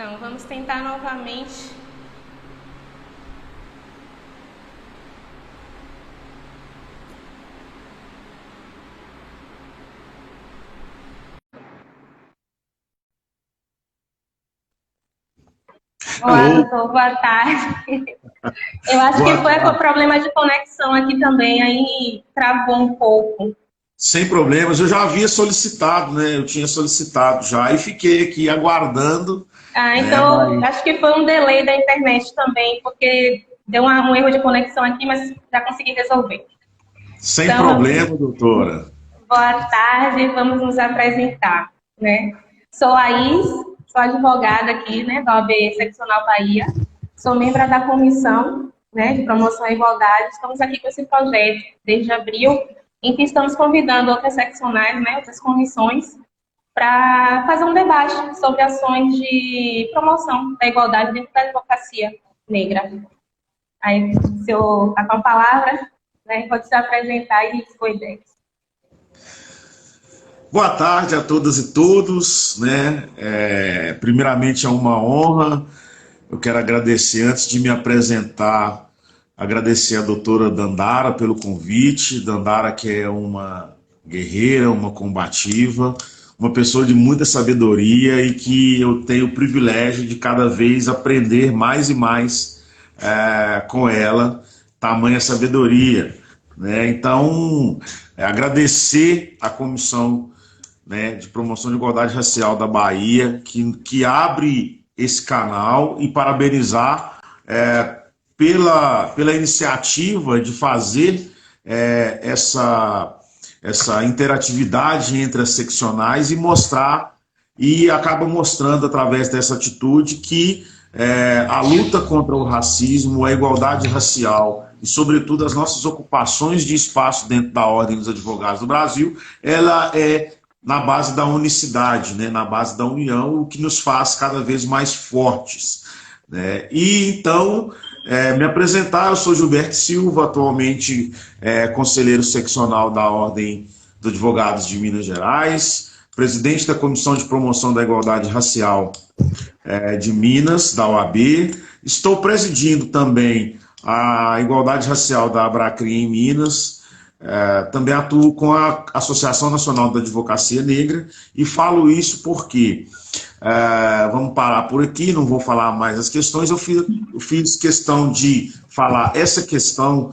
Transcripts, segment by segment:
Então, vamos tentar novamente. Olá, Alô, doutor, boa tarde. Eu acho que boa foi com tarde. problema de conexão aqui também, aí travou um pouco. Sem problemas, eu já havia solicitado, né? Eu tinha solicitado já e fiquei aqui aguardando, Ah, né? então, Mas acho que foi um delay da internet também, porque deu um erro de conexão aqui, mas já consegui resolver. sem Então, problema, doutora. boa tarde, vamos nos apresentar, né? Sou a Is, sou advogada aqui, né, da OAB Seccional Bahia, sou membro da comissão, né, de promoção à igualdade. Estamos aqui com esse projeto desde abril, em que estamos convidando outras seccionais, né, outras comissões, para fazer um debate sobre ações de promoção da igualdade dentro da advocacia negra. Aí, o senhor está com a palavra, né, pode se apresentar e expor ideias. Boa tarde a todas e todos, né? Primeiramente é uma honra. Eu quero agradecer, antes de me apresentar, agradecer a doutora Dandara pelo convite. Dandara, que é uma guerreira, uma combativa, uma pessoa de muita sabedoria e que eu tenho o privilégio de cada vez aprender mais e mais com ela, tamanha sabedoria, né? Então, agradecer a comissão, né, de promoção de igualdade racial da Bahia, que abre esse canal, e parabenizar pela iniciativa de fazer essa interatividade entre as seccionais e acaba mostrando através dessa atitude que a luta contra o racismo, a igualdade racial e, sobretudo, as nossas ocupações de espaço dentro da Ordem dos Advogados do Brasil, ela é na base da unicidade, né, na base da união, o que nos faz cada vez mais fortes, né? E então, me apresentar, eu sou Gilberto Silva, atualmente conselheiro seccional da Ordem dos Advogados de Minas Gerais, presidente da Comissão de Promoção da Igualdade Racial de Minas, da OAB. Estou presidindo também a Igualdade Racial da Abracrim em Minas. Também atuo com a Associação Nacional da Advocacia Negra e falo isso porque, vamos parar por aqui, não vou falar mais as questões, eu fiz questão de falar essa questão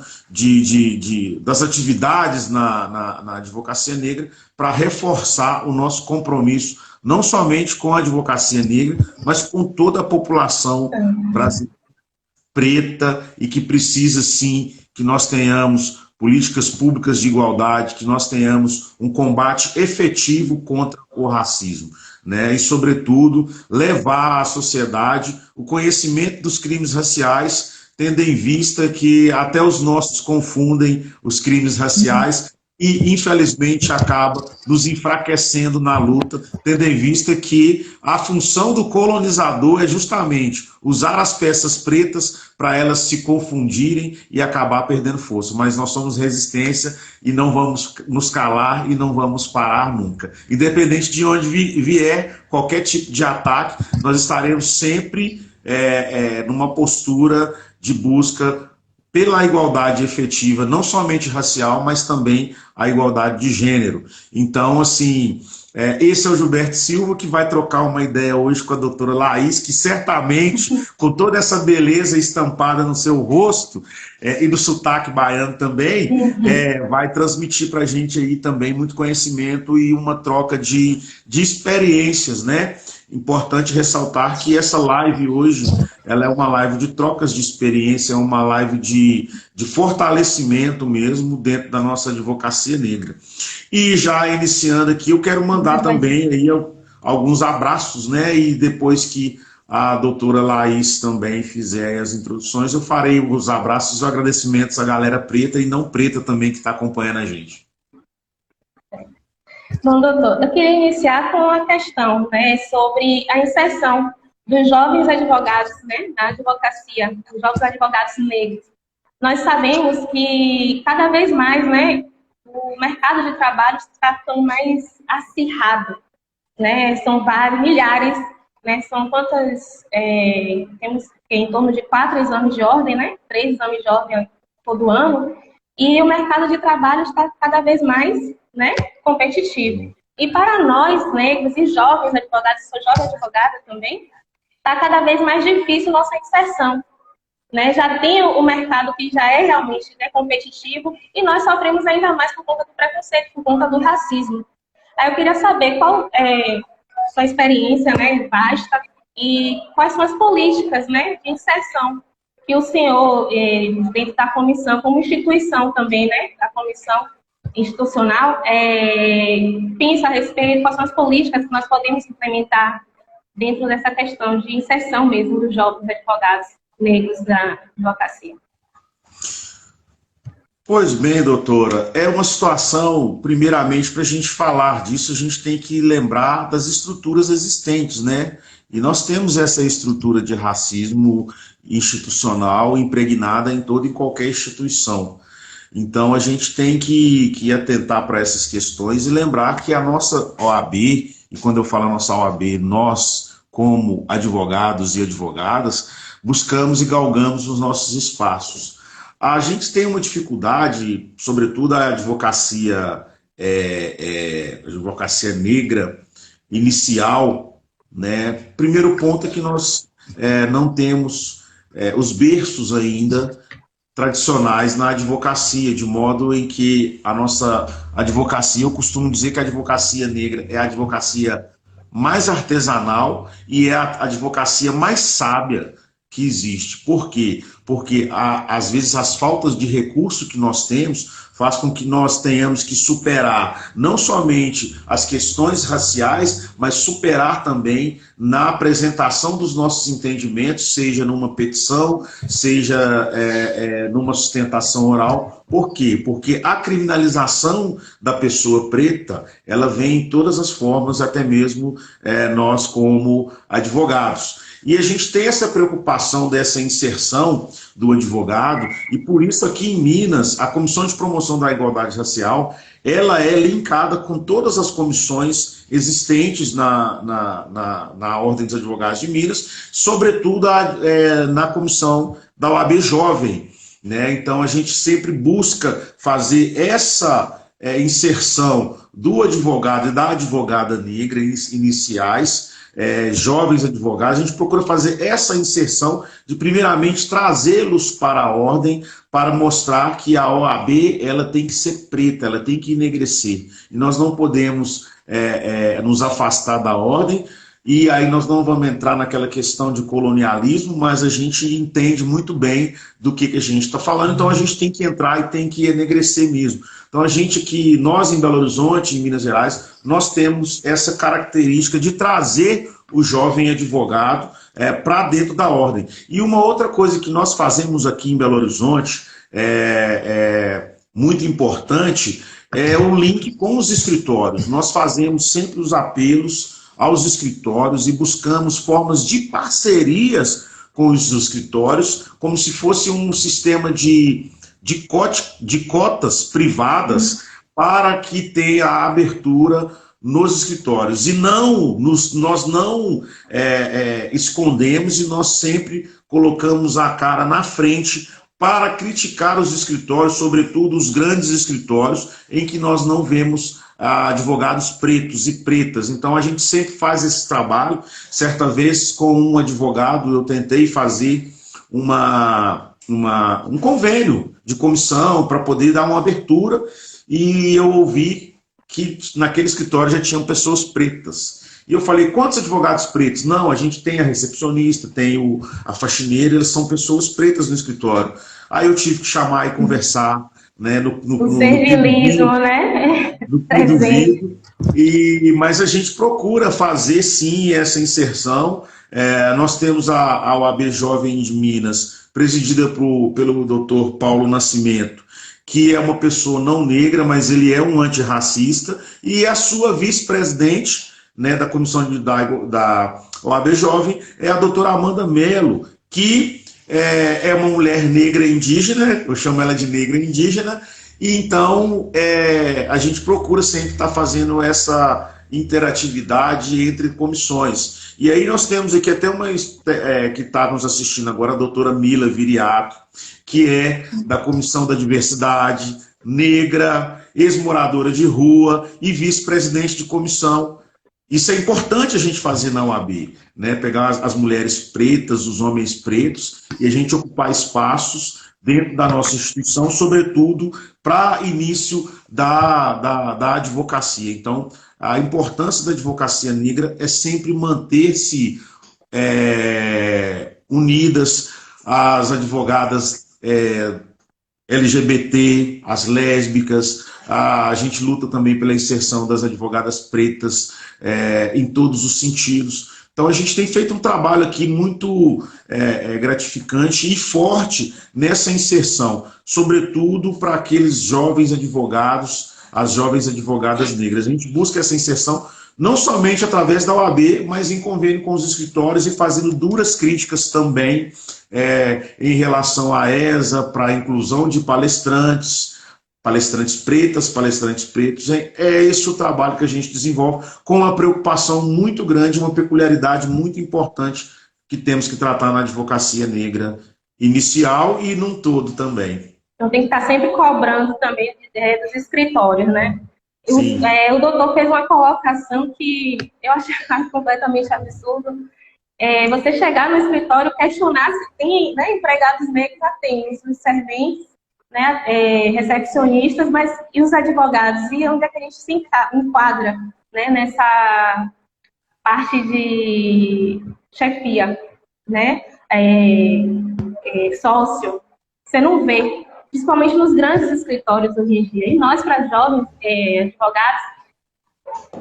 das atividades na advocacia negra para reforçar o nosso compromisso, não somente com a advocacia negra, mas com toda a população brasileira preta, e que precisa sim que nós tenhamos políticas públicas de igualdade, que nós tenhamos um combate efetivo contra o racismo, né? E, sobretudo, levar à sociedade o conhecimento dos crimes raciais, tendo em vista que até os nossos confundem os crimes raciais e, infelizmente, acaba nos enfraquecendo na luta, tendo em vista que a função do colonizador é justamente usar as peças pretas para elas se confundirem e acabar perdendo força. Mas nós somos resistência e não vamos nos calar e não vamos parar nunca. Independente de onde vier qualquer tipo de ataque, nós estaremos sempre numa postura de busca pela igualdade efetiva, não somente racial, mas também a igualdade de gênero. Então, assim, esse é o Gilberto Silva, que vai trocar uma ideia hoje com a doutora Laís, que certamente, com toda essa beleza estampada no seu rosto, e no sotaque baiano também, vai transmitir para a gente aí também muito conhecimento e uma troca de experiências, né? Importante ressaltar que essa live hoje, ela é uma live de trocas de experiência, é uma live de fortalecimento mesmo dentro da nossa advocacia negra. E já iniciando aqui, eu quero mandar também aí alguns abraços, né? E depois que a doutora Laís também fizer as introduções, eu farei os abraços e os agradecimentos à galera preta e não preta também que está acompanhando a gente. Bom, doutor, eu queria iniciar com uma questão, né, sobre a inserção dos jovens advogados, né, na advocacia, dos jovens advogados negros. Nós sabemos que cada vez mais, né, o mercado de trabalho está ficando mais acirrado, né? São vários milhares né? São quantas, temos em torno de 4 exames de ordem, né? 3 exames de ordem todo ano, e o mercado de trabalho está cada vez mais, né, competitivo. E para nós, negros e jovens advogados, sou jovem advogada também, está cada vez mais difícil nossa inserção, né? Já tem o mercado que já é realmente, né, competitivo, e nós sofremos ainda mais por conta do preconceito, por conta do racismo. Aí eu queria saber qual é sua experiência, né, vasta, e quais são as políticas, né, de inserção que o senhor, dentro da comissão, como instituição também, né, da comissão institucional, pensa a respeito, quais são as políticas que nós podemos implementar dentro dessa questão de inserção mesmo dos jovens advogados negros da advocacia. Pois bem, doutora, é uma situação, primeiramente, para a gente falar disso, a gente tem que lembrar das estruturas existentes, né? E nós temos essa estrutura de racismo institucional impregnada em toda e qualquer instituição. Então, a gente tem que atentar para essas questões e lembrar que a nossa OAB, e quando eu falo a nossa OAB, nós, como advogados e advogadas, buscamos e galgamos os nossos espaços. A gente tem uma dificuldade, sobretudo a advocacia negra inicial, né? Primeiro ponto é que nós não temos os berços ainda tradicionais na advocacia, de modo em que a nossa advocacia, eu costumo dizer que a advocacia negra é a advocacia mais artesanal e é a advocacia mais sábia que existe. Por quê? Porque, às vezes, as faltas de recurso que nós temos faz com que nós tenhamos que superar não somente as questões raciais, mas superar também na apresentação dos nossos entendimentos, seja numa petição, seja numa sustentação oral. Por quê? Porque a criminalização da pessoa preta, ela vem em todas as formas, até mesmo nós como advogados. E a gente tem essa preocupação dessa inserção do advogado, e por isso aqui em Minas, a Comissão de Promoção da Igualdade Racial, ela é linkada com todas as comissões existentes na Ordem dos Advogados de Minas, sobretudo na comissão da OAB Jovem, né? Então a gente sempre busca fazer essa inserção do advogado e da advogada negra iniciais, jovens advogados. A gente procura fazer essa inserção de, primeiramente, trazê-los para a ordem, para mostrar que a OAB ela tem que ser preta, ela tem que enegrecer. E nós não podemos nos afastar da ordem, e aí nós não vamos entrar naquela questão de colonialismo, mas a gente entende muito bem do que a gente está falando, então a gente tem que entrar e tem que enegrecer mesmo. Então nós em Belo Horizonte, em Minas Gerais, nós temos essa característica de trazer o jovem advogado para dentro da ordem. E uma outra coisa que nós fazemos aqui em Belo Horizonte, muito importante, é o link com os escritórios. Nós fazemos sempre os apelos aos escritórios e buscamos formas de parcerias com os escritórios, como se fosse um sistema de cotas privadas para que tenha a abertura nos escritórios. E nós não escondemos, e nós sempre colocamos a cara na frente para criticar os escritórios, sobretudo os grandes escritórios, em que nós não vemos advogados pretos e pretas. Então a gente sempre faz esse trabalho. Certa vez, com um advogado, eu tentei fazer um convênio de comissão para poder dar uma abertura, e eu ouvi que naquele escritório já tinham pessoas pretas. E eu falei, quantos advogados pretos? Não, a gente tem a recepcionista, tem a faxineira, elas são pessoas pretas no escritório. Aí eu tive que chamar e conversar, né, o servilismo, né? Mas a gente procura fazer, sim, essa inserção. Nós temos a OAB Jovem de Minas, presidida pelo Dr. Paulo Nascimento, que é uma pessoa não negra, mas ele é um antirracista, e a sua vice-presidente, né, da comissão da OAB Jovem é a doutora Amanda Mello, que é uma mulher negra indígena, eu chamo ela de negra indígena, e então a gente procura sempre estar fazendo essa interatividade entre comissões. E aí nós temos aqui até uma que está nos assistindo agora, a doutora Mila Viriato, que é da Comissão da Diversidade Negra, ex-moradora de rua e vice-presidente de comissão. Isso é importante a gente fazer na OAB, né? Pegar as mulheres pretas, os homens pretos, e a gente ocupar espaços dentro da nossa instituição, sobretudo para início da advocacia. Então, a importância da advocacia negra é sempre manter-se unidas, as advogadas LGBT, as lésbicas, a gente luta também pela inserção das advogadas pretas em todos os sentidos. Então a gente tem feito um trabalho aqui muito gratificante e forte nessa inserção, sobretudo para aqueles jovens advogados, as jovens advogadas negras. A gente busca essa inserção não somente através da OAB, mas em convênio com os escritórios e fazendo duras críticas também em relação à ESA, para a inclusão de palestrantes pretas, palestrantes pretos. É esse o trabalho que a gente desenvolve com uma preocupação muito grande, uma peculiaridade muito importante que temos que tratar na advocacia negra inicial e num todo também. Então tem que estar sempre cobrando também dos escritórios, né? O doutor fez uma colocação que eu achei completamente absurdo. Você chegar no escritório e questionar se tem, né, empregados negros, já tem os serventes, né, recepcionistas, mas e os advogados? E onde é que a gente se enquadra, né, nessa parte de chefia, né, sócio? Você não vê, principalmente nos grandes escritórios hoje em dia. E nós, para jovens advogados,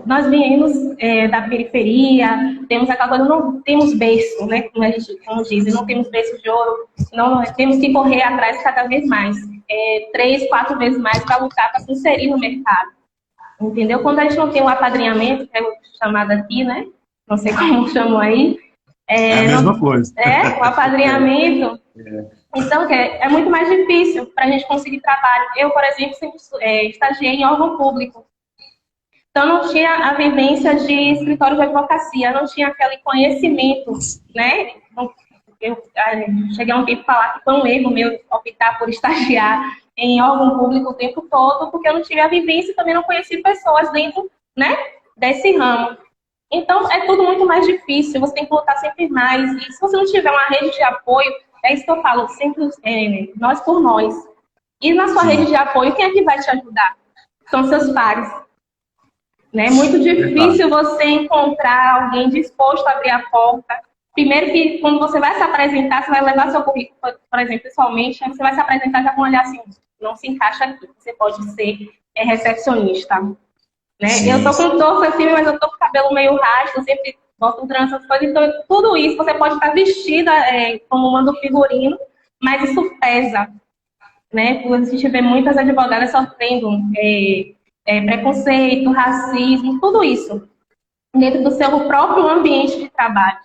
nós viemos da periferia, temos aquela coisa, não temos berço, né, como a gente diz, não temos berço de ouro, não, temos que correr atrás cada vez mais, 3, 4 vezes mais para lutar, para se inserir no mercado, entendeu? Quando a gente não tem um apadrinhamento, que é o chamado aqui, né, não sei como chamam aí, a mesma coisa. O apadrinhamento, então é muito mais difícil para a gente conseguir trabalho. Eu, por exemplo, sempre estagiei em órgão público. Então, não tinha a vivência de escritório de advocacia, não tinha aquele conhecimento, né? Eu cheguei a um tempo a falar que foi um erro meu optar por estagiar em órgão público o tempo todo, porque eu não tive a vivência e também não conheci pessoas dentro, né, desse ramo. Então, é tudo muito mais difícil, você tem que lutar sempre mais. E se você não tiver uma rede de apoio, é isso que eu falo, sempre nós por nós. E na sua rede de apoio, quem é que vai te ajudar? São seus pares. É muito difícil você encontrar alguém disposto a abrir a porta. Primeiro que quando você vai se apresentar, você vai levar seu currículo, por exemplo, pessoalmente, você vai se apresentar já com um olhar assim, não se encaixa aqui, você pode ser recepcionista. Né? Eu tô com torso assim, mas eu tô com o cabelo meio rasto, eu sempre boto trança, essas coisas, então tudo isso você pode estar vestida como manda o figurino, mas isso pesa. Né? A gente vê muitas advogadas sofrendo preconceito, racismo, tudo isso dentro do seu próprio ambiente de trabalho.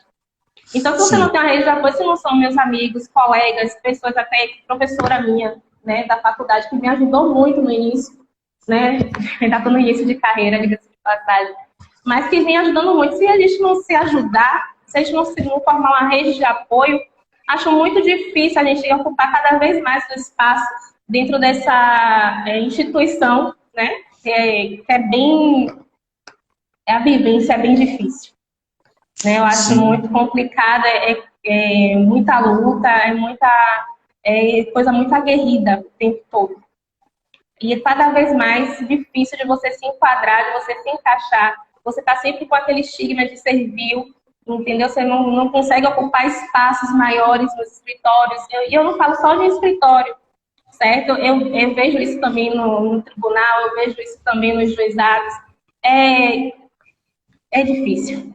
Então, se você não tem uma rede de apoio, se não são meus amigos, colegas, pessoas, até professora minha, né, da faculdade, que me ajudou muito no início, né, ainda estou no início de carreira, diga-se de passagem, mas que vem ajudando muito. Se a gente não se ajudar, se a gente não formar uma rede de apoio, acho muito difícil a gente ocupar cada vez mais o espaço dentro dessa instituição, né, que é bem... a vivência é bem difícil. Né? Eu acho muito complicada, muita luta, coisa muito aguerrida o tempo todo. E é cada vez mais difícil de você se enquadrar, de você se encaixar. Você está sempre com aquele estigma de servil, entendeu? Você não consegue ocupar espaços maiores nos escritórios. E eu não falo só de escritório, certo? Eu vejo isso também no tribunal, eu vejo isso também nos juizados. É difícil.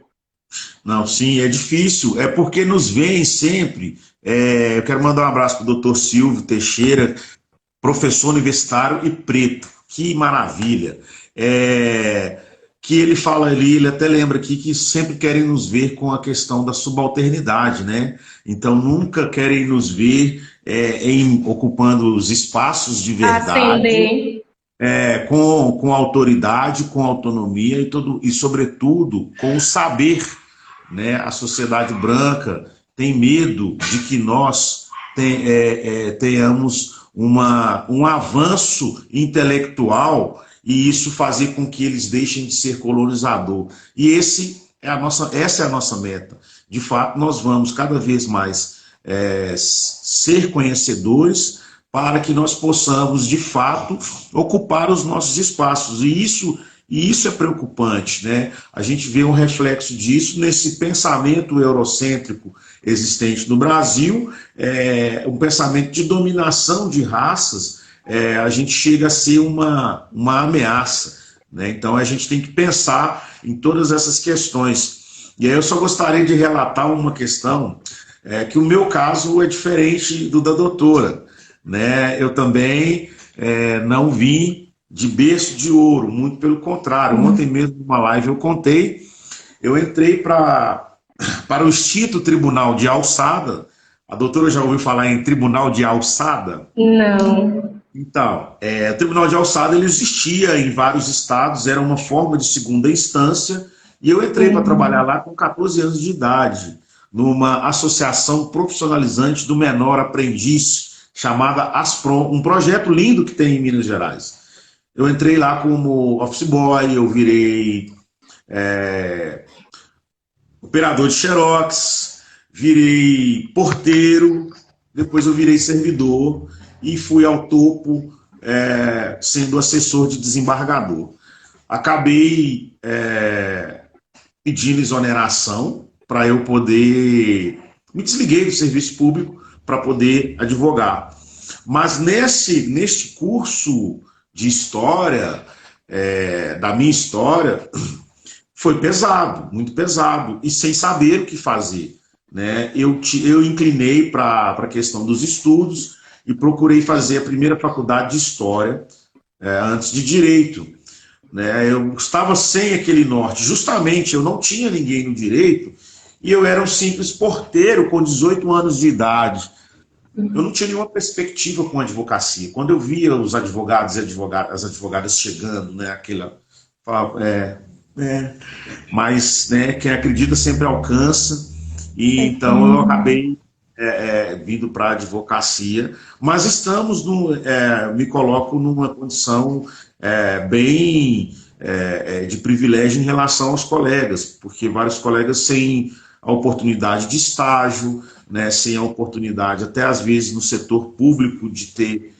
Não, sim, é difícil. É porque nos veem sempre. Eu quero mandar um abraço para o doutor Silvio Teixeira, professor universitário e preto. Que maravilha. Que ele fala ali, ele até lembra aqui que sempre querem nos ver com a questão da subalternidade, né? Então nunca querem nos ver ocupando os espaços de verdade. Ascender. com autoridade, com autonomia e, sobretudo, com o saber, né? A sociedade branca tem medo de que nós tenhamos um avanço intelectual e isso fazer com que eles deixem de ser colonizador. E essa é a nossa meta. De fato, nós vamos cada vez mais ser conhecedores para que nós possamos, de fato, ocupar os nossos espaços. E isso é preocupante, né? A gente vê um reflexo disso nesse pensamento eurocêntrico existente no Brasil, um pensamento de dominação de raças, a gente chega a ser uma ameaça, né? Então a gente tem que pensar em todas essas questões. E aí eu só gostaria de relatar uma questão, que o meu caso é diferente do da doutora, né? Eu também não vim de berço de ouro, muito pelo contrário. Ontem mesmo, numa live, eu contei, eu entrei para o extinto Tribunal de Alçada. A doutora já ouviu falar em Tribunal de Alçada? Não. Então, o Tribunal de Alçada ele existia em vários estados, era uma forma de segunda instância, e eu entrei para trabalhar lá com 14 anos de idade, numa associação profissionalizante do menor aprendiz, chamada Asprom, um projeto lindo que tem em Minas Gerais. Eu entrei lá como office boy, eu virei operador de xerox, virei porteiro, depois eu virei servidor e fui ao topo sendo assessor de desembargador. Acabei pedindo exoneração para eu poder... Me desliguei do serviço público para poder advogar. Mas neste curso de história, da minha história, foi pesado, muito pesado, e sem saber o que fazer, né? Eu inclinei para a questão dos estudos e procurei fazer a primeira faculdade de História antes de Direito, né? Eu estava sem aquele norte, justamente eu não tinha ninguém no Direito e eu era um simples porteiro com 18 anos de idade. Eu não tinha nenhuma perspectiva com a advocacia. Quando eu via os advogados e as advogadas chegando, né, mas né, quem acredita sempre alcança, e então eu acabei vindo para a advocacia, mas me coloco numa condição bem de privilégio em relação aos colegas, porque vários colegas sem a oportunidade de estágio, né, sem a oportunidade, até às vezes no setor público, de ter...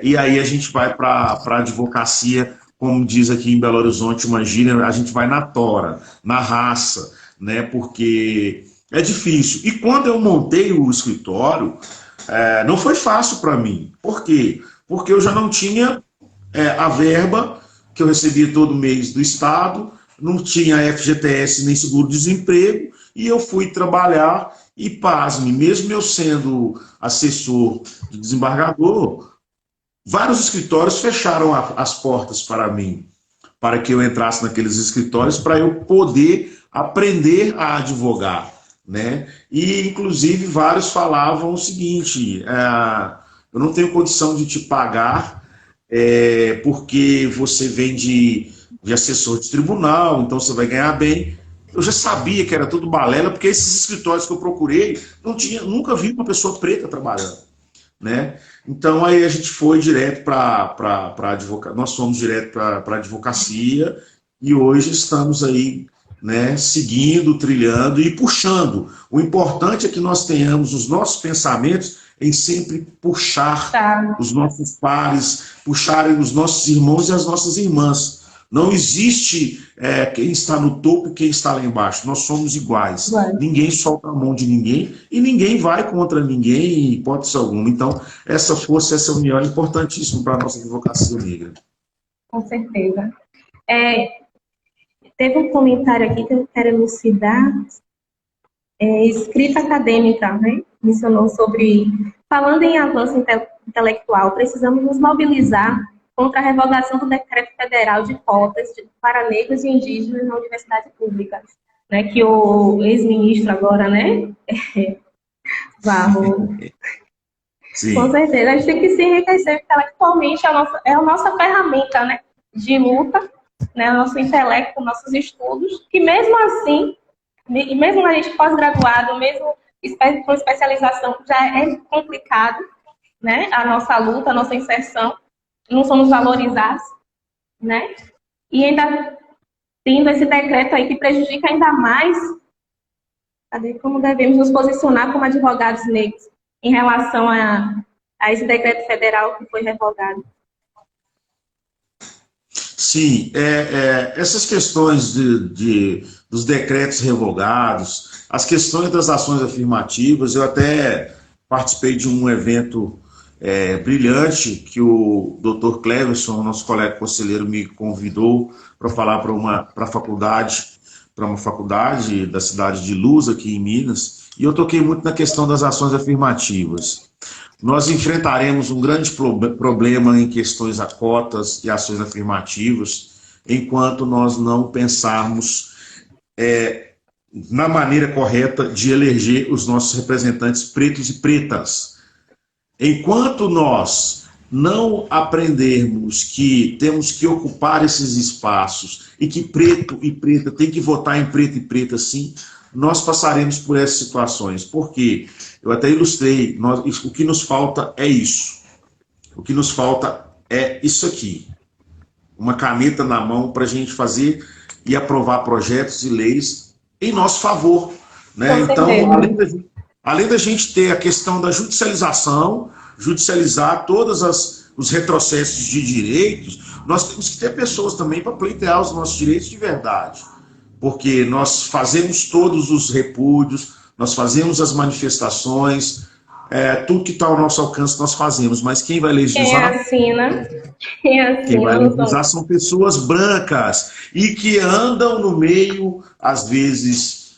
e aí a gente vai para a advocacia, como diz aqui em Belo Horizonte uma gíria, a gente vai na tora, na raça, né, porque é difícil. E quando eu montei o escritório, não foi fácil para mim. Por quê? Porque eu já não tinha a verba que eu recebia todo mês do Estado, não tinha FGTS nem seguro-desemprego, e eu fui trabalhar e, pasme, mesmo eu sendo assessor de desembargador, vários escritórios fecharam as portas para mim, para que eu entrasse naqueles escritórios, para eu poder aprender a advogar, né? E, inclusive, vários falavam o seguinte, eu não tenho condição de te pagar porque você vem de assessor de tribunal, então você vai ganhar bem. Eu já sabia que era tudo balela, porque esses escritórios que eu procurei, nunca vi uma pessoa preta trabalhando, né? Então aí a gente foi direto para advocacia, nós fomos direto para a advocacia, e hoje estamos aí, né, seguindo, trilhando e puxando. O importante é que nós tenhamos os nossos pensamentos em sempre puxar os nossos pares, puxarem os nossos irmãos e as nossas irmãs. Não existe quem está no topo e quem está lá embaixo. Nós somos iguais. Ninguém solta a mão de ninguém e ninguém vai contra ninguém, em hipótese alguma. Então, essa força, essa união é importantíssima para a nossa advocacia negra. Com certeza. Teve um comentário aqui que eu quero elucidar. Escrita acadêmica, né? Mencionou sobre, falando em avanço intelectual, precisamos nos mobilizar contra a revogação do decreto federal de cotas para negros e indígenas na universidade pública, né? Que o ex-ministro agora, né? Varro, Com Sim. certeza. A gente tem que se enriquecer intelectualmente, é a nossa ferramenta, né, de luta, né, o nosso intelecto, nossos estudos, que mesmo assim, e mesmo a gente pós-graduado, mesmo com especialização, já é complicado, né, a nossa luta, a nossa inserção, não somos valorizados, né, e ainda tendo esse decreto aí que prejudica ainda mais como devemos nos posicionar como advogados negros em relação a esse decreto federal que foi revogado. Sim, essas questões dos decretos revogados, as questões das ações afirmativas, eu até participei de um evento brilhante que o Dr. Cleverson, nosso colega conselheiro, me convidou para falar para uma faculdade da cidade de Luz, aqui em Minas, e eu toquei muito na questão das ações afirmativas. Nós enfrentaremos um grande problema em questões a cotas e ações afirmativas, enquanto nós não pensarmos na maneira correta de eleger os nossos representantes pretos e pretas. Enquanto nós não aprendermos que temos que ocupar esses espaços e que preto e preta tem que votar em preto e preta sim, nós passaremos por essas situações. Por quê? Eu até ilustrei, o que nos falta é isso. O que nos falta é isso aqui. Uma caneta na mão para a gente fazer e aprovar projetos e leis em nosso favor. Né? Então, além da gente ter a questão da judicialização, judicializar todos os retrocessos de direitos, nós temos que ter pessoas também para pleitear os nossos direitos de verdade. Porque nós fazemos todos os repúdios, nós fazemos as manifestações, tudo que está ao nosso alcance nós fazemos, mas quem vai legislar... Quem vai legislar são pessoas brancas e que andam no meio, às vezes,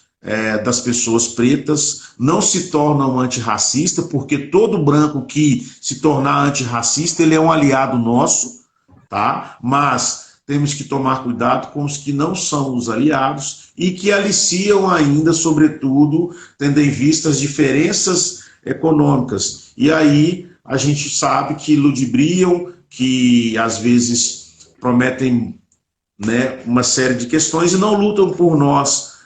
das pessoas pretas, não se tornam antirracista, porque todo branco que se tornar antirracista, ele é um aliado nosso, tá? Mas temos que tomar cuidado com os que não são os aliados e que aliciam ainda, sobretudo, tendo em vista as diferenças econômicas. E aí a gente sabe que ludibriam, que às vezes prometem, né, uma série de questões e não lutam por nós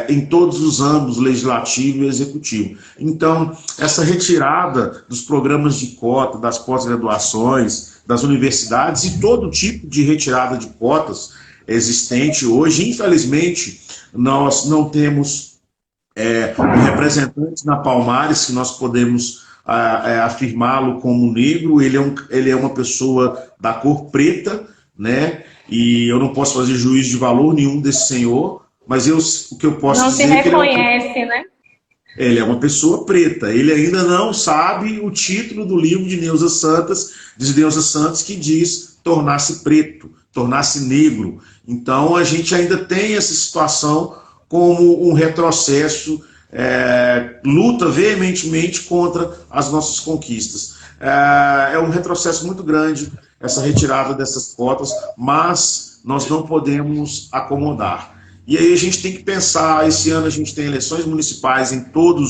em todos os âmbitos, legislativo e executivo. Então, essa retirada dos programas de cota, das pós-graduações, das universidades e todo tipo de retirada de cotas existente hoje, infelizmente, nós não temos representantes na Palmares que nós podemos afirmá-lo como negro. Ele é uma pessoa da cor preta, né? E eu não posso fazer juízo de valor nenhum desse senhor, mas o que eu posso dizer... Não se reconhece, né? Ele é uma pessoa preta. Ele ainda não sabe o título do livro de Neuza Santos, que diz tornar-se preto, tornar-se negro. Então, a gente ainda tem essa situação como um retrocesso, luta veementemente contra as nossas conquistas. É um retrocesso muito grande essa retirada dessas cotas, mas nós não podemos acomodar. E aí a gente tem que pensar, esse ano a gente tem eleições municipais em todo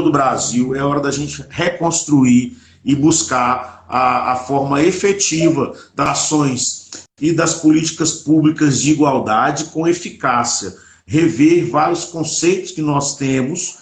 o Brasil, é hora da gente reconstruir e buscar a forma efetiva das ações e das políticas públicas de igualdade com eficácia, rever vários conceitos que nós temos,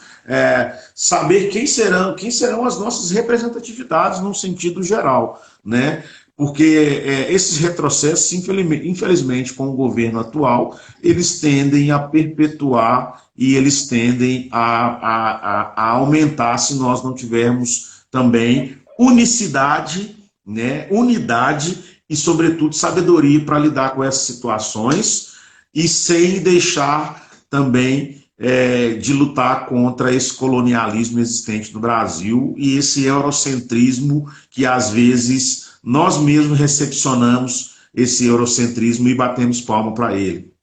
saber quem serão as nossas representatividades num sentido geral, né? Porque esses retrocessos, infelizmente, com o governo atual, eles tendem a perpetuar e eles tendem a aumentar se nós não tivermos também unicidade, né, unidade e, sobretudo, sabedoria para lidar com essas situações e sem deixar também de lutar contra esse colonialismo existente no Brasil e esse eurocentrismo que, às vezes, nós mesmos recepcionamos esse eurocentrismo e batemos palma para ele.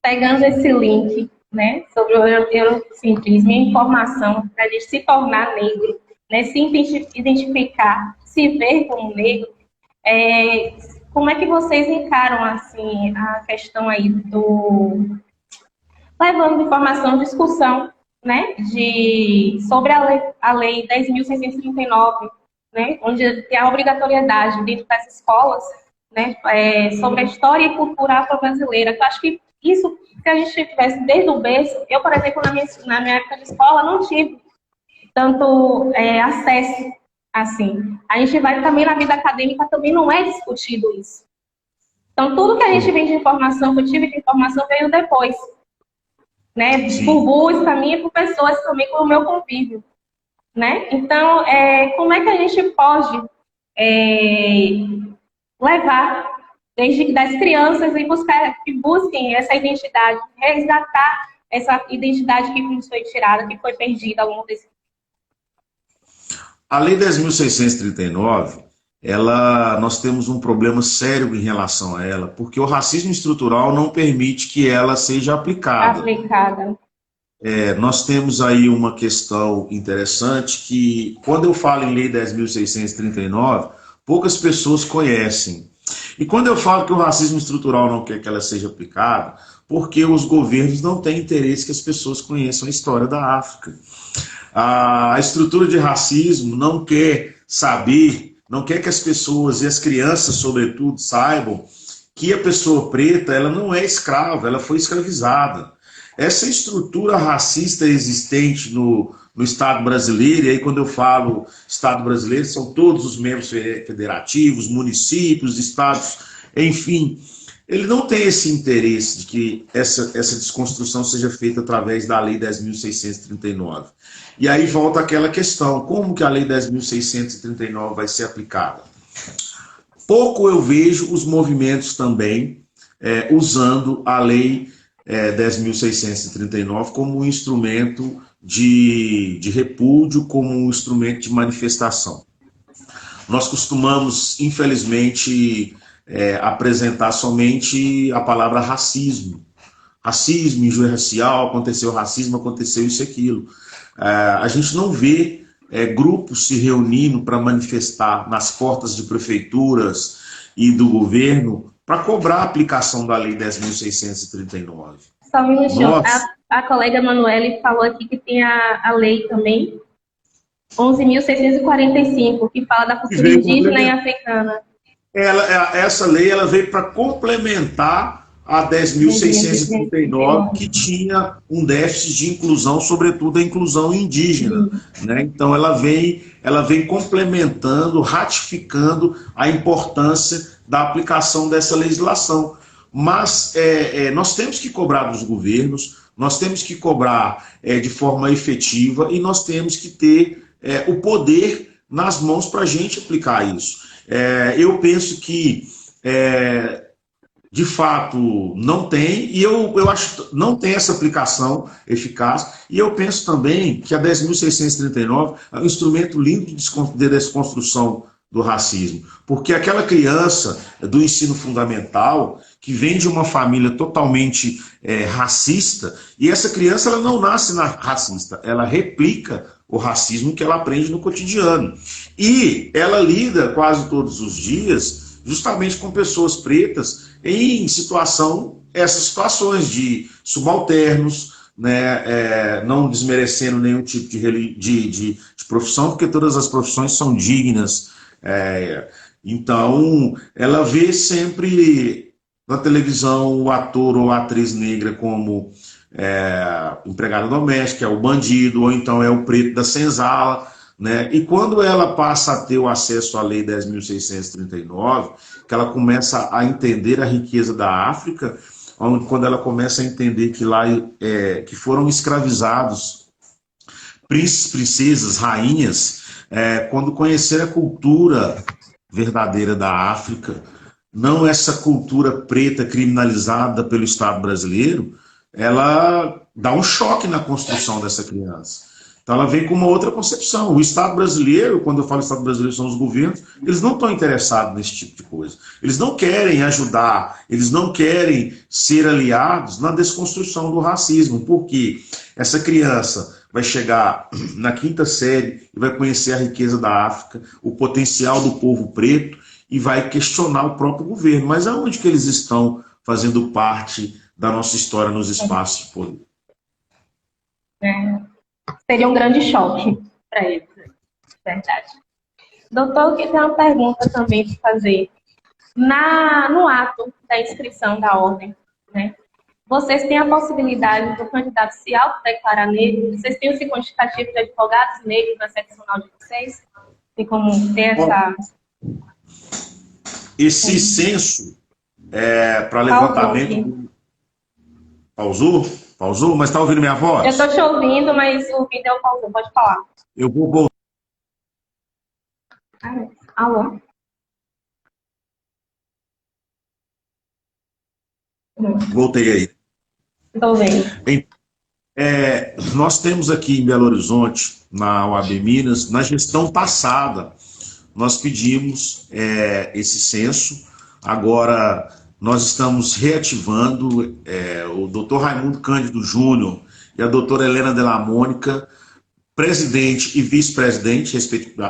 Pegando esse link, né, sobre o eurocentrismo e a informação para a gente se tornar negro, né, se identificar, se ver como negro, como é que vocês encaram assim, a questão aí levando informação, discussão né, sobre a lei 10.639, né, onde tem a obrigatoriedade dentro das escolas, né, sobre a história e cultura afro-brasileira. Eu acho que isso, se a gente tivesse desde o berço, eu, por exemplo, na minha época de escola, não tive tanto acesso assim. A gente vai também na vida acadêmica, também não é discutido isso. Então, tudo que a gente vem de informação, que eu tive de informação, veio depois, né? Sim. Por busca minha e por pessoas também com o meu convívio, né? Então, como é que a gente pode levar desde das crianças e busquem essa identidade, resgatar essa identidade que nos foi tirada, que foi perdida ao longo desse. A Lei 10.639, nós temos um problema sério em relação a ela, porque o racismo estrutural não permite que ela seja aplicada. Nós temos aí uma questão interessante que, quando eu falo em Lei 10.639, poucas pessoas conhecem. E quando eu falo que o racismo estrutural não quer que ela seja aplicada, porque os governos não têm interesse que as pessoas conheçam a história da África. A estrutura de racismo não quer saber, não quer que as pessoas, e as crianças, sobretudo, saibam que a pessoa preta, ela não é escrava, ela foi escravizada. Essa estrutura racista existente no Estado brasileiro, e aí quando eu falo Estado brasileiro, são todos os membros federativos, municípios, estados, enfim, ele não tem esse interesse de que essa desconstrução seja feita através da Lei 10.639. E aí volta aquela questão, como que a Lei 10.639 vai ser aplicada? Pouco eu vejo os movimentos também usando a Lei 10.639 como um instrumento de repúdio, como um instrumento de manifestação. Nós costumamos, infelizmente, apresentar somente a palavra racismo. Racismo, injúria racial, aconteceu racismo, aconteceu isso e aquilo. A gente não vê grupos se reunindo para manifestar nas portas de prefeituras e do governo para cobrar a aplicação da Lei 10.639. Só um minutinho. A colega Manuele falou aqui que tem a lei também, 11.645, que fala da cultura indígena e africana. Essa lei ela veio para complementar a 10.639, que tinha um déficit de inclusão, sobretudo a inclusão indígena. Né? Então, ela vem complementando, ratificando a importância da aplicação dessa legislação. Mas nós temos que cobrar dos governos, nós temos que cobrar de forma efetiva e nós temos que ter o poder nas mãos para a gente aplicar isso. Eu penso que de fato não tem, e eu acho que não tem essa aplicação eficaz, e eu penso também que a 10.639 é um instrumento lindo de desconstrução do racismo, porque aquela criança do ensino fundamental que vem de uma família totalmente racista, e essa criança ela não nasce racista, ela replica o racismo que ela aprende no cotidiano, e ela lida quase todos os dias justamente com pessoas pretas em essas situações de subalternos, né, não desmerecendo nenhum tipo de profissão, porque todas as profissões são dignas. Então, ela vê sempre na televisão o ator ou a atriz negra como empregada doméstica, é o bandido, ou então é o preto da senzala. Né? E quando ela passa a ter o acesso à Lei 10.639, que ela começa a entender a riqueza da África, quando ela começa a entender que lá que foram escravizados príncipes, princesas, rainhas, quando conhecer a cultura verdadeira da África, não essa cultura preta criminalizada pelo Estado brasileiro, ela dá um choque na construção dessa criança. Então ela vem com uma outra concepção. O Estado brasileiro, quando eu falo Estado brasileiro, são os governos, eles não estão interessados nesse tipo de coisa. Eles não querem ajudar, eles não querem ser aliados na desconstrução do racismo, porque essa criança vai chegar na 5ª série e vai conhecer a riqueza da África, o potencial do povo preto, e vai questionar o próprio governo. Mas aonde que eles estão fazendo parte da nossa história nos espaços de poder? seria um grande choque para eles, né? Verdade. Doutor, eu queria ter uma pergunta também para fazer. No ato da inscrição da ordem, né? Vocês têm a possibilidade do candidato se autodeclarar negro? Vocês têm o seu quantitativo de advogados negros na seccional de vocês? Tem como ter essa... Esse censo para levantamento... Pausou? Pausou? Mas está ouvindo minha voz? Eu estou te ouvindo, mas o vídeo pausou. Pode falar. Eu vou voltar. Alô? Voltei aí. Estou vendo. Nós temos aqui em Belo Horizonte, na OAB Minas, na gestão passada, nós pedimos esse censo. Agora, nós estamos reativando o doutor Raimundo Cândido Júnior e a doutora Helena de la Mônica, presidente e vice-presidente,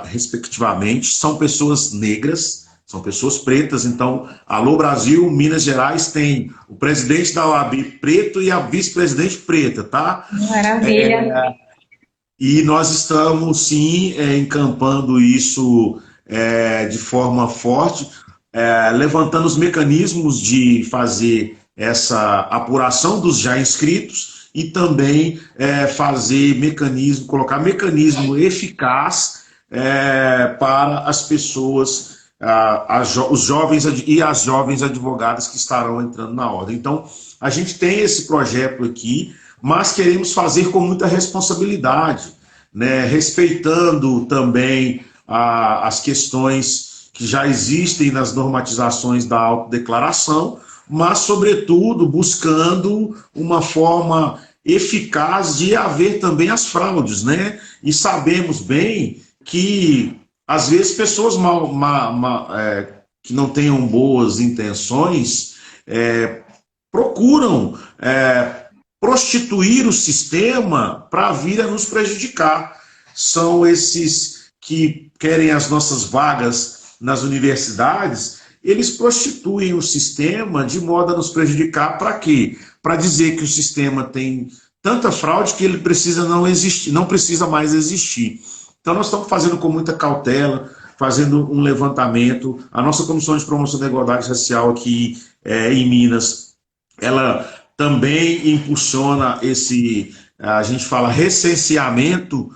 respectivamente, são pessoas negras, são pessoas pretas. Então, Alô Brasil, Minas Gerais tem o presidente da OAB preto e a vice-presidente preta, tá? Maravilha. E nós estamos, sim, encampando isso de forma forte, levantando os mecanismos de fazer essa apuração dos já inscritos e também fazer mecanismo, colocar mecanismo eficaz para as pessoas, os jovens e as jovens advogadas que estarão entrando na ordem. Então, a gente tem esse projeto aqui, mas queremos fazer com muita responsabilidade, né, respeitando também as questões que já existem nas normatizações da autodeclaração, mas, sobretudo, buscando uma forma eficaz de haver também as fraudes, né? E sabemos bem que, às vezes, pessoas que não tenham boas intenções procuram prostituir o sistema para vir a nos prejudicar. São esses que querem as nossas vagas nas universidades. Eles prostituem o sistema de modo a nos prejudicar. Para quê? Para dizer que o sistema tem tanta fraude que ele precisa não existir, não precisa mais existir. Então nós estamos fazendo com muita cautela, fazendo um levantamento. A nossa Comissão de Promoção da Igualdade Racial aqui em Minas, ela também impulsiona esse, a gente fala, recenseamento,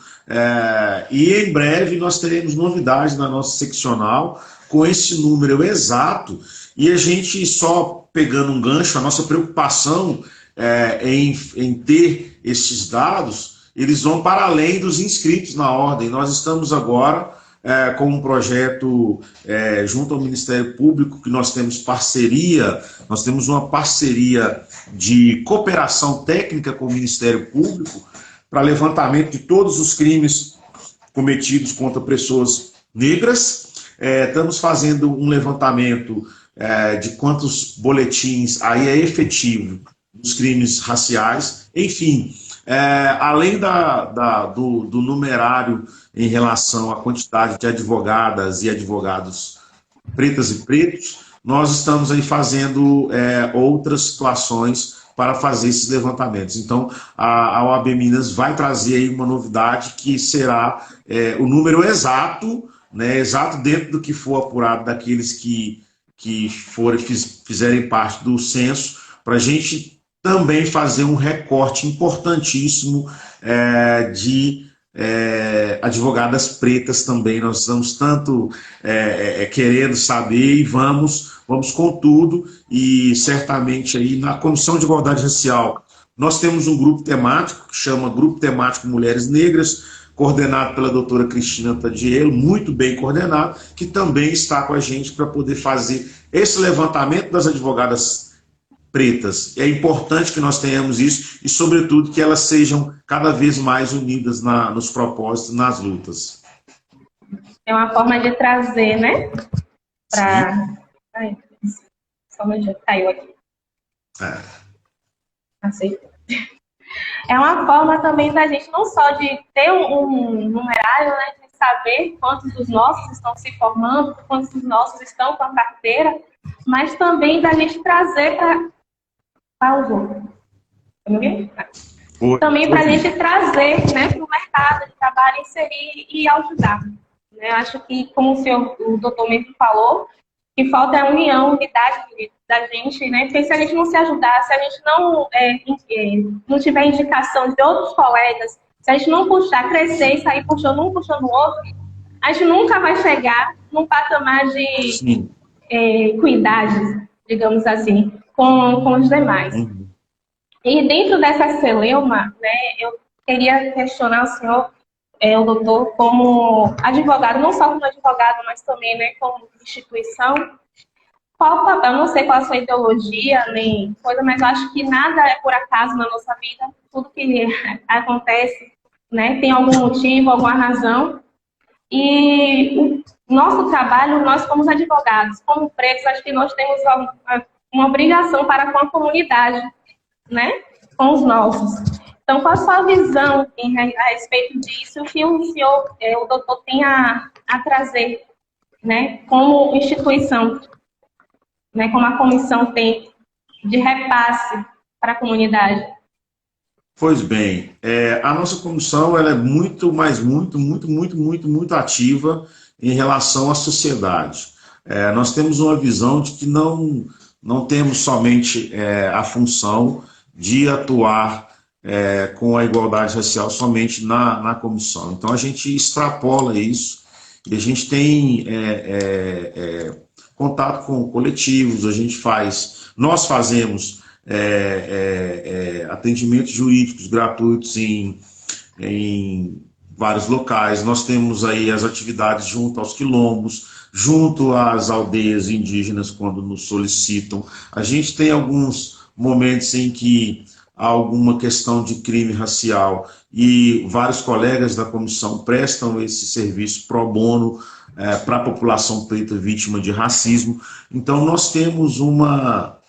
e em breve nós teremos novidades na nossa seccional com esse número exato. E a gente, só pegando um gancho, a nossa preocupação em ter esses dados, eles vão para além dos inscritos na ordem. Nós estamos agora com um projeto junto ao Ministério Público, que nós temos parceria, nós temos uma parceria de cooperação técnica com o Ministério Público para levantamento de todos os crimes cometidos contra pessoas negras. Estamos fazendo um levantamento de quantos boletins aí é efetivo dos crimes raciais. Enfim, além do numerário em relação à quantidade de advogadas e advogados pretas e pretos, nós estamos aí fazendo outras situações para fazer esses levantamentos. Então, a OAB Minas vai trazer aí uma novidade que será o número exato, né, exato dentro do que for apurado daqueles que fizerem parte do censo, para a gente também fazer um recorte importantíssimo de advogadas pretas também. Nós estamos tanto querendo saber, e vamos com tudo. E certamente aí na Comissão de Igualdade Racial nós temos um grupo temático que chama Grupo Temático Mulheres Negras, coordenado pela doutora Cristina Tadielo, muito bem coordenado, que também está com a gente para poder fazer esse levantamento das advogadas pretas. É importante que nós tenhamos isso e, sobretudo, que elas sejam cada vez mais unidas nos propósitos, nas lutas. É uma forma de trazer, né? Ai, só um minuto, caiu aqui. Aceito. É uma forma também da gente não só de ter um numerário, né, de saber quantos dos nossos estão se formando, quantos dos nossos estão com a carteira, mas também da gente trazer para os outros. Foi, também para a foi. gente trazer, né, para o mercado de trabalho, inserir e ajudar. Né? Acho que, como o doutor mesmo falou, que falta a união, unidade da gente, né? Porque se a gente não se ajudar, se a gente não tiver indicação de outros colegas, se a gente não puxar, crescer e sair puxando um, puxando o outro, a gente nunca vai chegar num patamar de Sim. equidade, digamos assim, com os demais. Uhum. E dentro dessa celeuma, né, eu queria questionar o senhor, o doutor, como advogado, não só como advogado, mas também, né, como instituição, qual o papel, não sei qual a sua ideologia, nem coisa, mas eu acho que nada é por acaso na nossa vida, tudo que acontece, né, tem algum motivo, alguma razão, e o nosso trabalho, nós como advogados, como presos, acho que nós temos uma obrigação para com a comunidade, né, com os nossos. Então, qual a sua visão a respeito disso, o que o senhor, o doutor, tem a trazer, né, como instituição, né, como a comissão tem de repasse para a comunidade? Pois bem, a nossa comissão ela é muito, mas muito ativa em relação à sociedade. Nós temos uma visão de que não temos somente a função de atuar com a igualdade racial somente na comissão. Então, a gente extrapola isso e a gente tem contato com coletivos, nós fazemos atendimentos jurídicos gratuitos em vários locais. Nós temos aí as atividades junto aos quilombos, junto às aldeias indígenas, quando nos solicitam. A gente tem alguns momentos em que há alguma questão de crime racial e vários colegas da comissão prestam esse serviço pro bono para a população preta vítima de racismo. Então, nós temos uma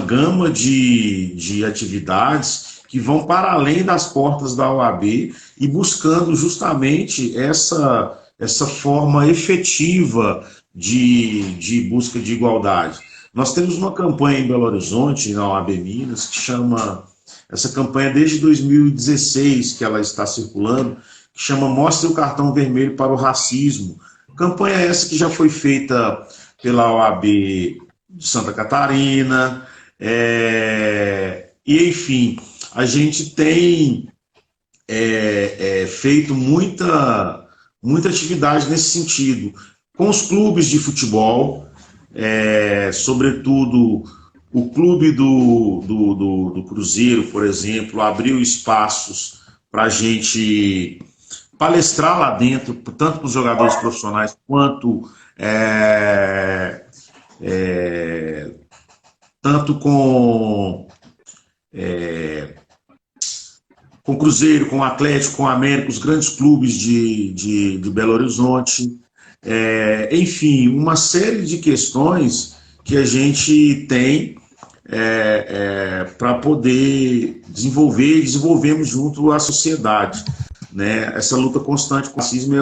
gama de atividades que vão para além das portas da OAB e buscando justamente essa forma efetiva de busca de igualdade. Nós temos uma campanha em Belo Horizonte, na OAB Minas, que chama, essa campanha desde 2016 que ela está circulando, que chama Mostre o Cartão Vermelho para o Racismo. Campanha essa que já foi feita pela OAB de Santa Catarina, e enfim, a gente tem feito muita atividade nesse sentido, com os clubes de futebol, sobretudo o clube do Cruzeiro, por exemplo, abriu espaços para a gente palestrar lá dentro, tanto para os jogadores profissionais quanto tanto com o Cruzeiro, com o Atlético, com o América, os grandes clubes de Belo Horizonte. Enfim, uma série de questões que a gente tem para poder desenvolvemos junto à sociedade. Né? Essa luta constante com o racismo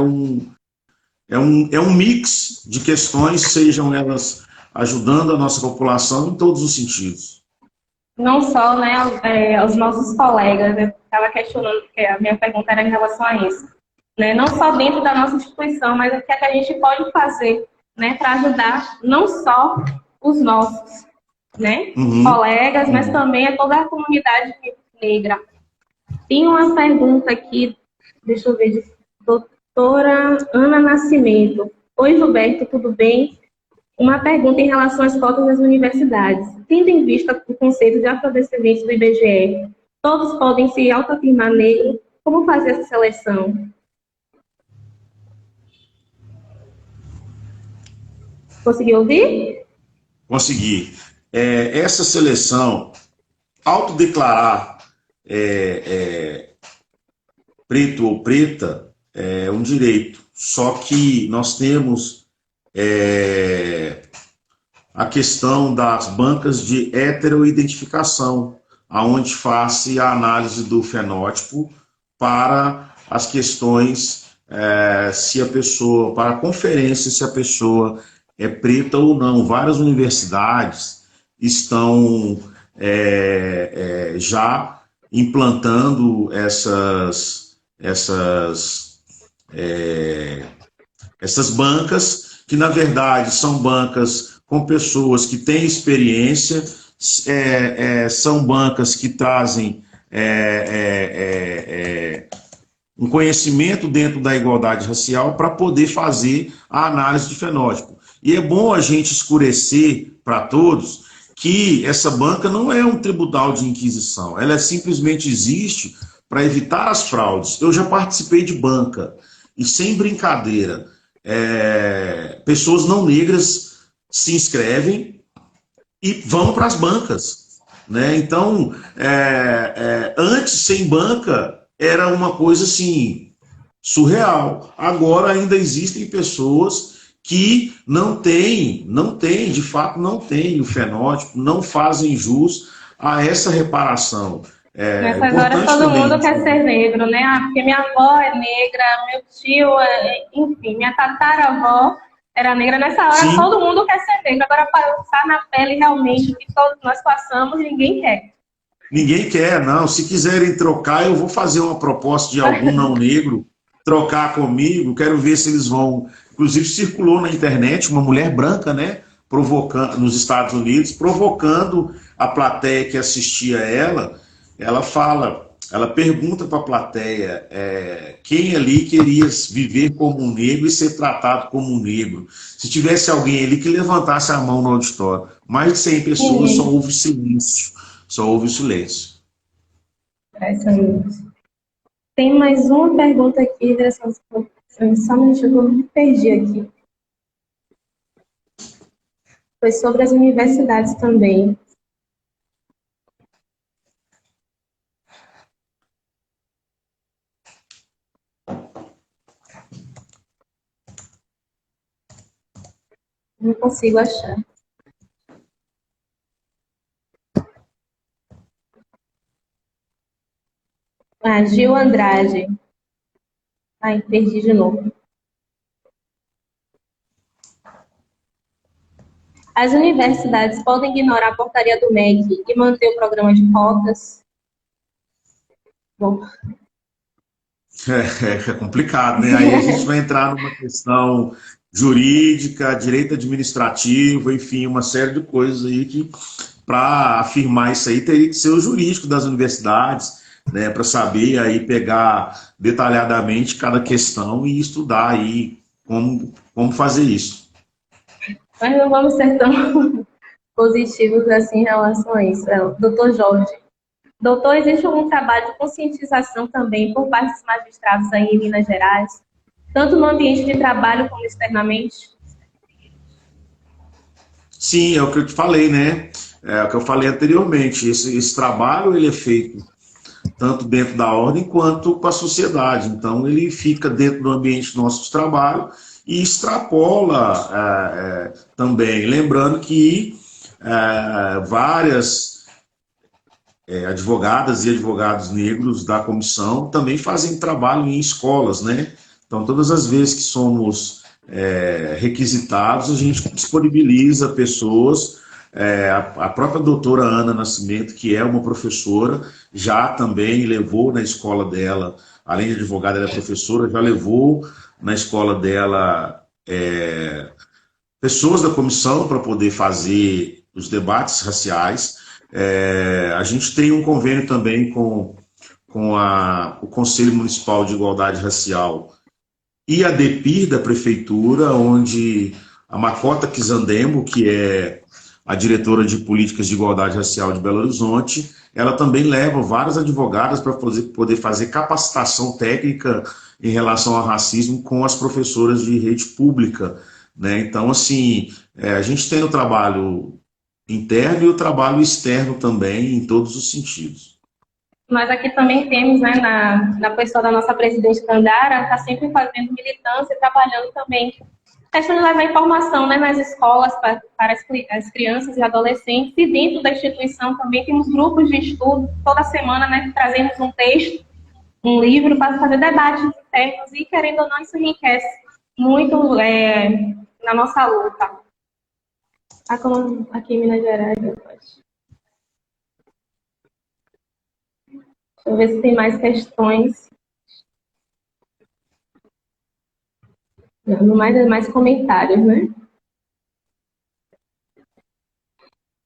é um mix de questões, sejam elas ajudando a nossa população em todos os sentidos. Não só, né, os nossos colegas, eu estava questionando, porque a minha pergunta era em relação a isso, né, não só dentro da nossa instituição, mas o que é que a gente pode fazer, né, para ajudar não só os nossos, né, colegas, mas também a toda a comunidade negra. Tem uma pergunta aqui, deixa eu ver, de doutora Ana Nascimento. Oi, Gilberto, tudo bem? Uma pergunta em relação às cotas das universidades. Tendo em vista o conceito de afrodescendentes do IBGE, todos podem se autoafirmar negro? Como fazer essa seleção? Conseguiu ouvir? Consegui. Essa seleção, autodeclarar preto ou preta, é um direito. Só que nós temos a questão das bancas de heteroidentificação, aonde faz a análise do fenótipo para as questões se a pessoa, para a conferência se a pessoa é preta ou não. Várias universidades estão já implantando essas bancas, que na verdade são bancas com pessoas que têm experiência, são bancas que trazem um conhecimento dentro da igualdade racial para poder fazer a análise de fenótipo. E é bom a gente escurecer para todos que essa banca não é um tribunal de inquisição, ela simplesmente existe para evitar as fraudes. Eu já participei de banca, e sem brincadeira, pessoas não negras se inscrevem e vão para as bancas, né? Então, antes, sem banca, era uma coisa assim, surreal. Agora ainda existem pessoas que não têm, de fato, não têm o fenótipo, não fazem jus a essa reparação. É Nessas horas importante todo também. mundo quer ser negro, né? Ah, porque minha avó é negra, meu tio, enfim, minha tataravó era negra. Nessa hora Sim, todo mundo quer ser negro. Agora, para passar na pele realmente o que todos nós passamos, ninguém quer. ninguém quer, não. Se quiserem trocar, eu vou fazer uma proposta de algum não negro trocar comigo. Quero ver se eles vão. Inclusive, circulou na internet uma mulher branca, né? Provocando, nos Estados Unidos, provocando a plateia que assistia ela. Ela fala, ela pergunta para a plateia quem ali queria viver como um negro e ser tratado como um negro. Se tivesse alguém ali que levantasse a mão no auditório. Mais de 100 pessoas, só Ninguém. houve silêncio. Só houve silêncio. Impressionante. Tem mais uma pergunta aqui, direção. Só um minuto, eu me perdi aqui. Foi sobre as universidades também. Não consigo achar. Ah, Gil Andrade. Ai, perdi de novo. As universidades podem ignorar a portaria do MEC e manter o programa de cotas? Bom, É complicado, né? Aí a gente vai entrar numa questão jurídica, direito administrativo, enfim, uma série de coisas aí que, para afirmar isso aí, teria que ser o jurídico das universidades, né? Para saber aí pegar detalhadamente cada questão e estudar aí como fazer isso. mas não vamos ser tão positivos assim em relação a isso. Doutor Jorge. Doutor, existe algum trabalho de conscientização também por parte dos magistrados aí em Minas Gerais, tanto no ambiente de trabalho como externamente? Sim, é o que eu te falei, né? É o que eu falei anteriormente. Esse trabalho ele é feito tanto dentro da ordem quanto com a sociedade. Então, ele fica dentro do ambiente nosso de trabalho e extrapola também. Lembrando que várias advogadas e advogados negros da comissão também fazem trabalho em escolas, né? Então, todas as vezes que somos requisitados, a gente disponibiliza pessoas. A própria doutora Ana Nascimento, que é uma professora, já também levou na escola dela, além de advogada, ela é professora, já levou na escola dela pessoas da comissão para poder fazer os debates raciais. A gente tem um convênio também com o Conselho Municipal de Igualdade Racial e a DEPIR da Prefeitura, onde a Macota Kizandemo, que é a diretora de Políticas de Igualdade Racial de Belo Horizonte, ela também leva várias advogadas para poder fazer capacitação técnica em relação ao racismo com as professoras de rede pública, né? Então, assim, a gente tem o trabalho interno e o trabalho externo também, em todos os sentidos. Nós aqui também temos, né, na pessoa da nossa presidente Candara, está sempre fazendo militância e trabalhando também. Questão de levar informação, né, nas escolas para as crianças e adolescentes, e dentro da instituição também temos grupos de estudo, toda semana, né, trazemos um texto, um livro para fazer debates internos e, querendo ou não, isso enriquece muito na nossa luta. Aqui em Minas Gerais, eu acho. eu ver se tem mais questões. Não, mais comentários, né?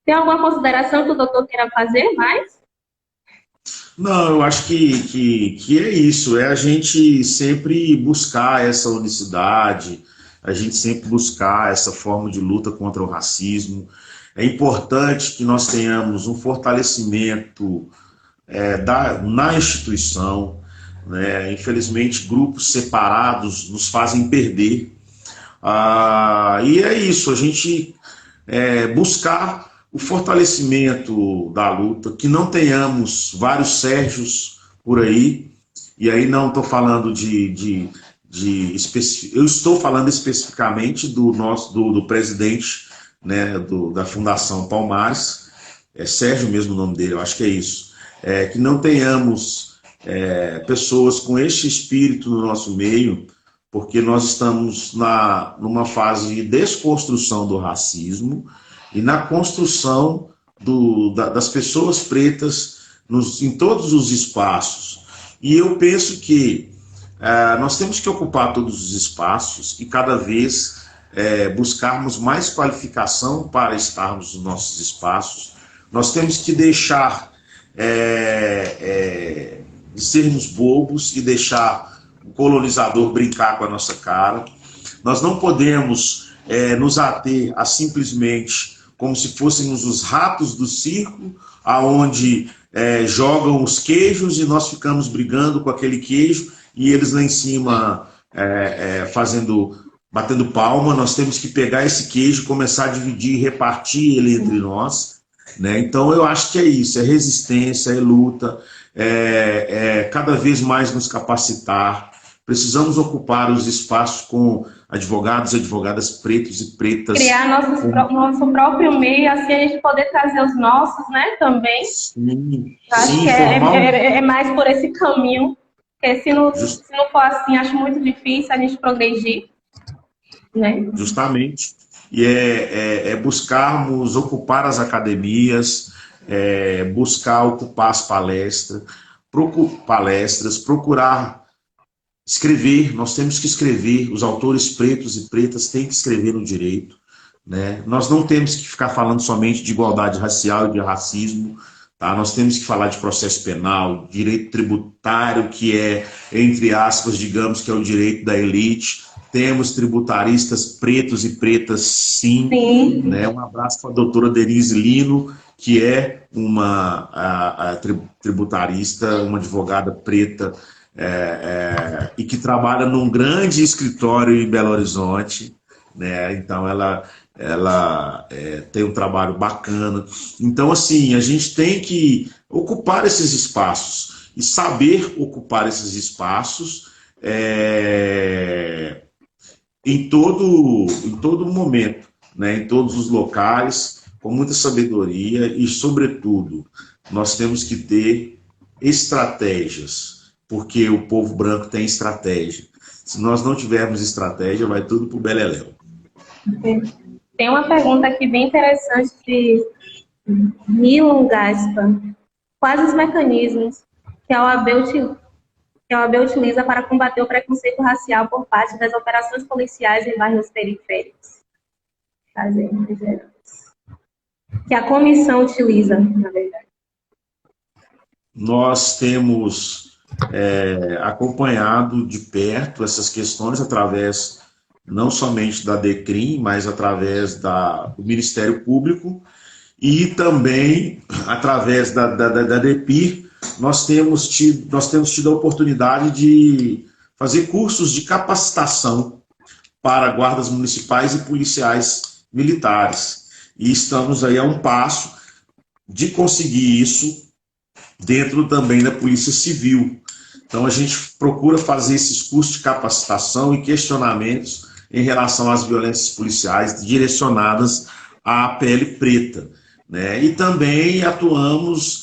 Tem alguma consideração que o doutor queira fazer mais? Não, eu acho que é isso, é a gente sempre buscar essa unicidade, a gente sempre buscar essa forma de luta contra o racismo. É importante que nós tenhamos um fortalecimento na instituição, né? Infelizmente, grupos separados nos fazem perder. E é isso, a gente buscar o fortalecimento da luta, que não tenhamos vários Sérgios por aí, e aí não estou falando eu estou falando especificamente do presidente, né, da Fundação Palmares, é Sérgio mesmo o nome dele, eu acho que é isso, que não tenhamos pessoas com este espírito no nosso meio, porque nós estamos numa fase de desconstrução do racismo e na construção das pessoas pretas em todos os espaços. E eu penso que nós temos que ocupar todos os espaços e cada vez buscarmos mais qualificação para estarmos nos nossos espaços. Nós temos que deixar de sermos bobos e deixar o colonizador brincar com a nossa cara. Nós não podemos nos ater a simplesmente como se fôssemos os ratos do circo, aonde jogam os queijos e nós ficamos brigando com aquele queijo e eles lá em cima batendo palma. Nós temos que pegar esse queijo, começar a dividir e repartir ele entre nós, né? Então eu acho que é isso, é resistência, é luta, cada vez mais nos capacitar. Precisamos ocupar os espaços com advogados e advogadas pretos e pretas. Criar nosso próprio meio, assim a gente poder trazer os nossos, né, também. Sim, acho que é mais por esse caminho, porque se não for assim, acho muito difícil a gente progredir, né? Justamente. E buscarmos ocupar as academias, buscar ocupar as palestras, procurar escrever. Nós temos que escrever, os autores pretos e pretas têm que escrever no direito, né? Nós não temos que ficar falando somente de igualdade racial e de racismo, tá? Nós temos que falar de processo penal, direito tributário, que entre aspas, digamos que é o direito da elite. Temos tributaristas pretos e pretas, sim. Né? Um abraço para a doutora Denise Lino, que é uma tributarista, uma advogada preta, e que trabalha num grande escritório em Belo Horizonte, né? Então ela tem um trabalho bacana. Então, assim, a gente tem que ocupar esses espaços e saber ocupar esses espaços em todo momento, né? Em todos os locais, com muita sabedoria e, sobretudo, nós temos que ter estratégias, porque o povo branco tem estratégia. Se nós não tivermos estratégia, vai tudo para o beleléu. Tem uma pergunta aqui bem interessante de Milon Gaspa. Quais os mecanismos que a OAB utiliza para combater o preconceito racial por parte das operações policiais em bairros periféricos? Que a comissão utiliza, na verdade. Nós temos acompanhado de perto essas questões através não somente da DECRIM, mas através do Ministério Público e também através da DEPIR. Nós temos tido a oportunidade de fazer cursos de capacitação para guardas municipais e policiais militares. E estamos aí a um passo de conseguir isso dentro também da Polícia Civil. Então a gente procura fazer esses cursos de capacitação e questionamentos em relação às violências policiais direcionadas à pele preta, né? E também atuamos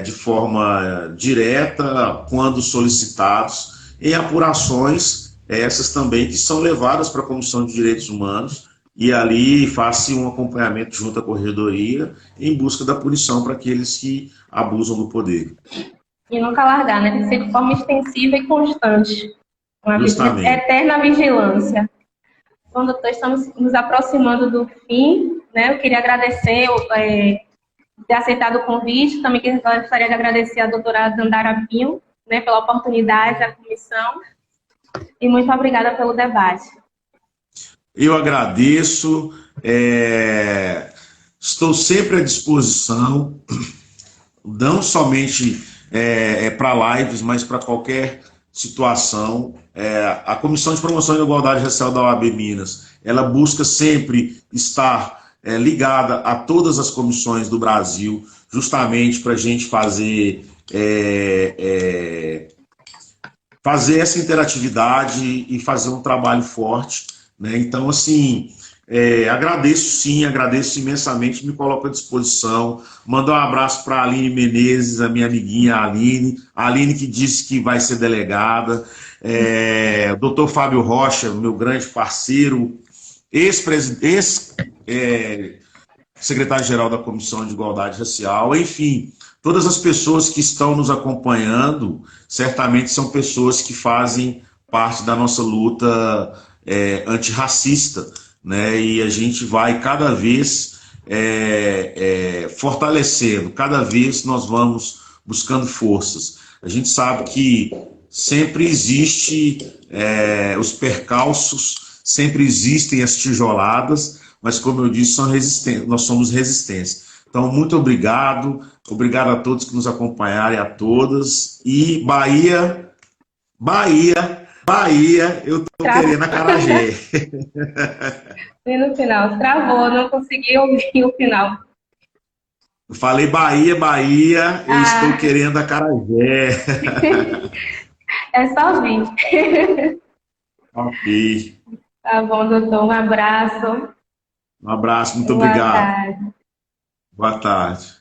de forma direta, quando solicitados, em apurações, essas também que são levadas para a Comissão de Direitos Humanos, e ali faz-se um acompanhamento junto à Corregedoria em busca da punição para aqueles que abusam do poder. e nunca largar, né? Tem que ser de forma extensiva e constante. Justamente. Eterna vigilância. Bom, doutor, estamos nos aproximando do fim, né? Eu queria agradecer ter aceitado o convite. Também gostaria de agradecer a doutora Dandara Pinho, né, pela oportunidade da comissão. E muito obrigada pelo debate. Eu agradeço. Estou sempre à disposição, não somente para lives, mas para qualquer situação. A Comissão de Promoção da Igualdade Racial da OAB Minas, ela busca sempre estar ligada a todas as comissões do Brasil, justamente para a gente fazer essa interatividade e fazer um trabalho forte, né? Então, assim, agradeço imensamente, me coloco à disposição. Mando um abraço para a Aline Menezes, a minha amiguinha a Aline que disse que vai ser delegada, o doutor Fábio Rocha, meu grande parceiro, ex-secretário-geral da Comissão de Igualdade Racial, enfim, todas as pessoas que estão nos acompanhando, certamente são pessoas que fazem parte da nossa luta antirracista, né? E a gente vai cada vez fortalecendo, cada vez nós vamos buscando forças. A gente sabe que sempre existe os percalços, sempre existem as tijoladas, mas como eu disse, nós somos resistência. Então, muito obrigado a todos que nos acompanharam, a todas, e Bahia, eu estou querendo acarajé. E no final, travou, não consegui ouvir o final. Eu falei Bahia, eu estou querendo acarajé. É só vir. Ok. Tá bom, doutor, um abraço. Um abraço, muito Boa obrigado. tarde. Boa tarde.